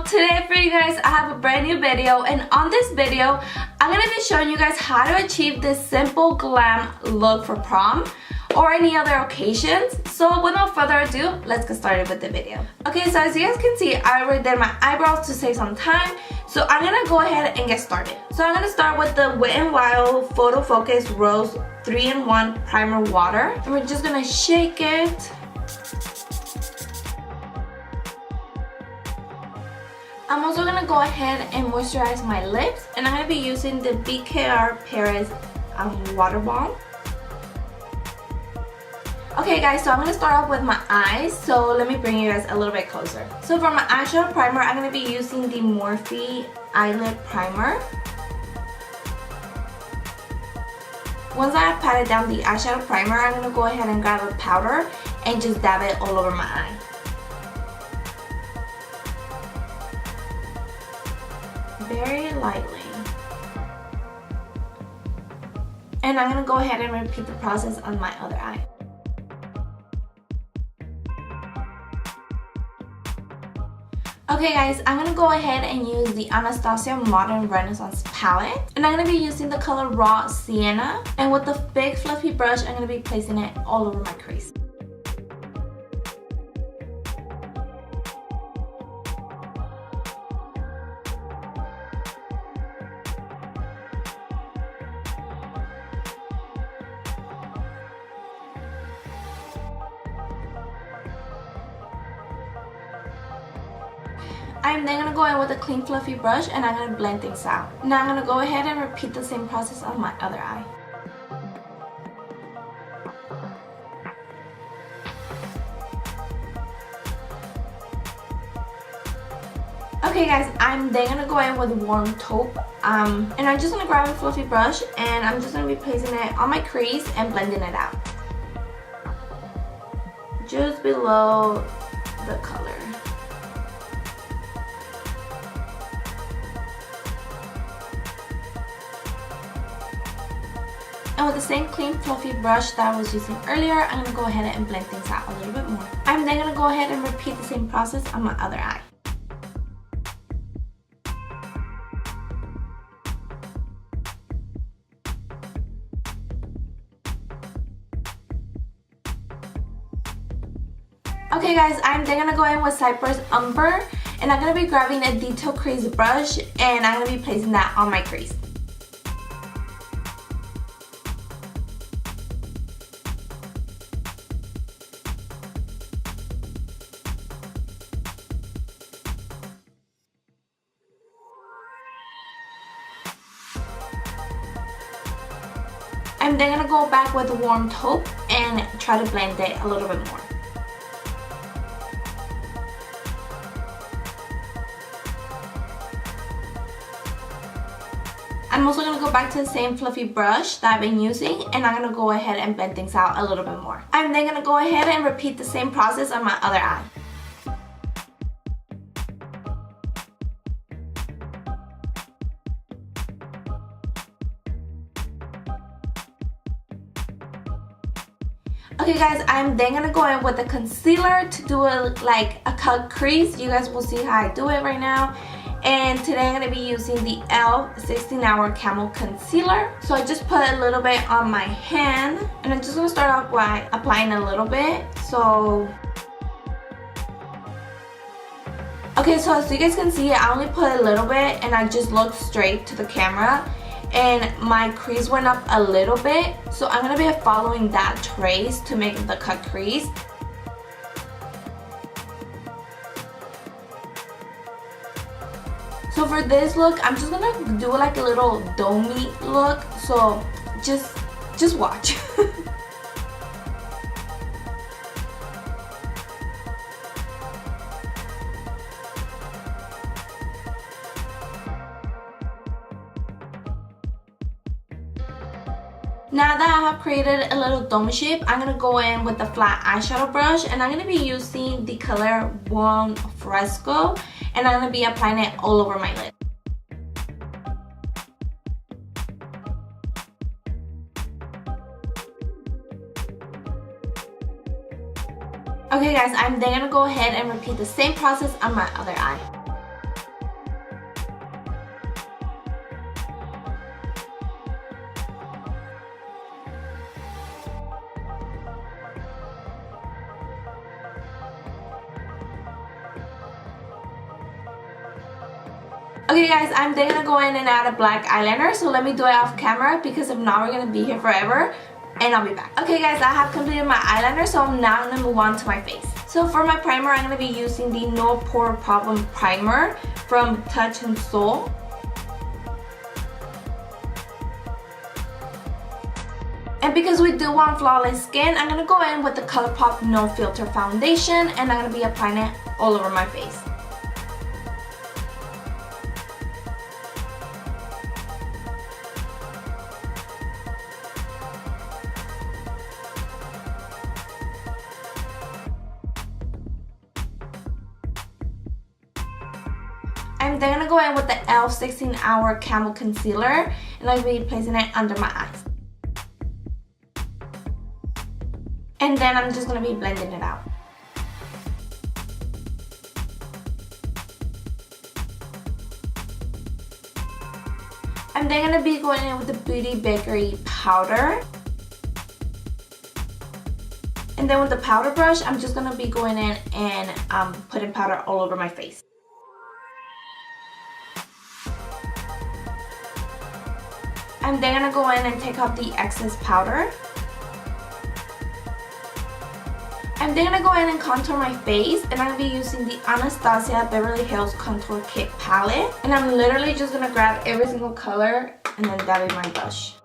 today for you guys I have a brand new video, and on this video I'm going to be showing you guys how to achieve this simple glam look for prom or any other occasions. So with no further ado, let's get started with the video. Okay, so as you guys can see, I already did my eyebrows to save some time, so I'm going to go ahead and get started. So I'm going to start with the Wet n Wild Photo Focus Rose 3-in-1 Primer Water, and we're just going to shake it. I'm also going to go ahead and moisturize my lips, and I'm going to be using the BKR Paris Water Balm. Okay guys, so I'm going to start off with my eyes, so let me bring you guys a little bit closer. So for my eyeshadow primer, I'm going to be using the Morphe Eyelid Primer. Once I have patted down the eyeshadow primer, I'm going to go ahead and grab a powder and just dab it all over my eye. Very lightly. And I'm going to go ahead and repeat the process on my other eye. Okay guys, I'm going to go ahead and use the Anastasia Modern Renaissance palette. And I'm going to be using the color Raw Sienna. And with the big fluffy brush, I'm going to be placing it all over my crease. I'm then going to go in with a clean fluffy brush and I'm going to blend things out. Now I'm going to go ahead and repeat the same process on my other eye. Okay guys, I'm then going to go in with warm taupe, and I'm just going to grab a fluffy brush and I'm just going to be placing it on my crease and blending it out. Just below the color. And with the same clean fluffy brush that I was using earlier, I'm going to go ahead and blend things out a little bit more. I'm then going to go ahead and repeat the same process on my other eye. Okay guys, I'm then going to go in with Cypress Umber, and I'm going to be grabbing a detail crease brush and I'm going to be placing that on my crease. I'm then going to go back with warm taupe and try to blend it a little bit more. I'm also going to go back to the same fluffy brush that I've been using, and I'm going to go ahead and blend things out a little bit more. I'm then going to go ahead and repeat the same process on my other eye. Okay guys, I'm then gonna go in with a concealer to do like a cut crease. You guys will see how I do it right now. And today I'm gonna be using the e.l.f. 16-Hour Camel Concealer. So I just put a little bit on my hand, and I'm just gonna start off by applying a little bit. Okay, so as you guys can see, I only put a little bit and I just looked straight to the camera. And my crease went up a little bit, so I'm going to be following that trace to make the cut crease. So for this look, I'm just going to do like a little domey look, so just watch. Now that I have created a little dome shape, I'm going to go in with the flat eyeshadow brush, and I'm going to be using the color Buon Fresco, and I'm going to be applying it all over my lid. Okay guys, I'm then going to go ahead and repeat the same process on my other eye. Okay guys, I'm then gonna go in and add a black eyeliner, so let me do it off camera because if not we're gonna be here forever, and I'll be back. Okay guys, I have completed my eyeliner, so now I'm gonna move on to my face. So for my primer, I'm gonna be using the No Pore Problem Primer from Touch and Soul. And because we do want flawless skin, I'm gonna go in with the ColourPop No Filter Foundation, and I'm gonna be applying it all over my face. I'm then gonna go in with the e.l.f. 16 Hour Camel Concealer, and I'll be placing it under my eyes. And then I'm just gonna be blending it out. I'm then gonna be going in with the Beauty Bakery powder. And then with the powder brush, I'm just gonna be going in and putting powder all over my face. I'm then gonna go in and take out the excess powder. I'm then gonna go in and contour my face, and I'm gonna be using the Anastasia Beverly Hills Contour Kit palette. And I'm literally just gonna grab every single color and then dab in my brush.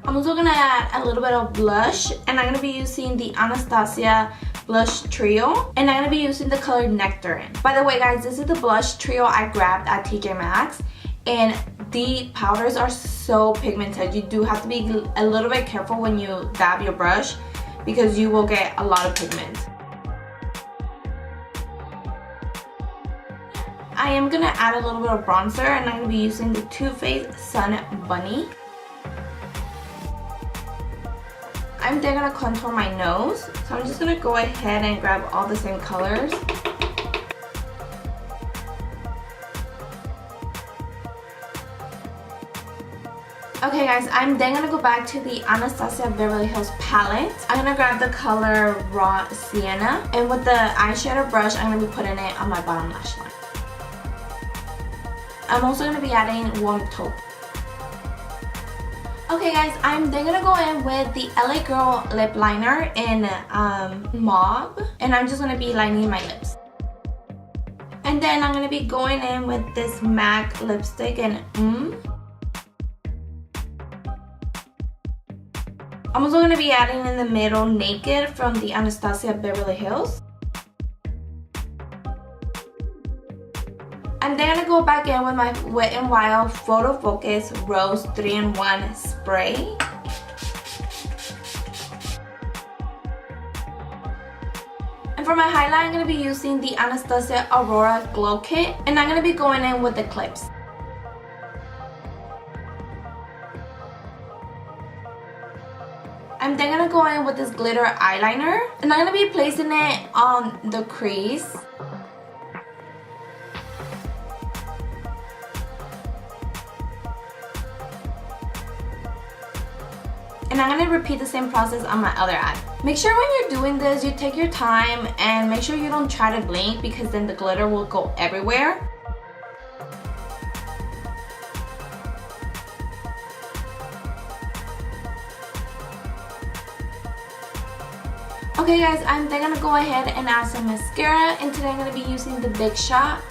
I'm also gonna add a little bit of blush, and I'm gonna be using the Anastasia Blush Trio, and I'm gonna be using the color Nectarine. By the way guys, this is the blush trio I grabbed at TJ Maxx, and the powders are so pigmented. You do have to be a little bit careful when you dab your brush because you will get a lot of pigment. I am gonna add a little bit of bronzer, and I'm gonna be using the Too Faced Sun Bunny. I'm then gonna contour my nose, so I'm just gonna go ahead and grab all the same colors. Okay guys, I'm then gonna go back to the Anastasia Beverly Hills palette. I'm gonna grab the color Raw Sienna, and with the eyeshadow brush, I'm gonna be putting it on my bottom lash line. I'm also gonna be adding warm taupe. Okay guys, I'm then gonna go in with the LA Girl lip liner in Mauve, and I'm just gonna be lining my lips. And then I'm gonna be going in with this MAC lipstick in I'm also gonna be adding in the middle Naked from the Anastasia Beverly Hills. I'm then gonna go back in with my Wet n Wild Photo Focus Rose 3-in-1 spray. And for my highlight, I'm gonna be using the Anastasia Aurora Glow Kit, and I'm gonna be going in with the clips. I'm then gonna go in with this glitter eyeliner, and I'm gonna be placing it on the crease. And I'm gonna repeat the same process on my other eye. Make sure when you're doing this, you take your time and make sure you don't try to blink because then the glitter will go everywhere. Okay guys, I'm then gonna go ahead and add some mascara, and today I'm gonna be using the Big Shot.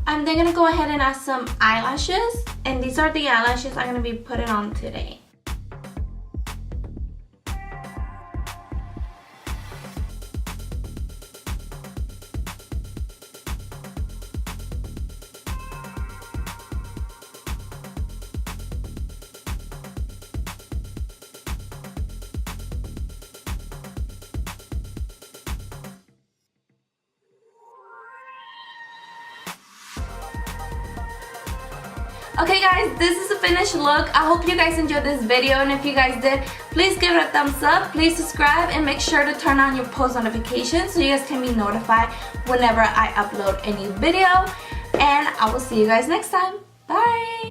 I'm then gonna go ahead and add some eyelashes, and these are the eyelashes I'm gonna be putting on today. Okay guys, this is the finished look. I hope you guys enjoyed this video, and if you guys did, please give it a thumbs up, please subscribe, and make sure to turn on your post notifications so you guys can be notified whenever I upload a new video. and I will see you guys next time. Bye!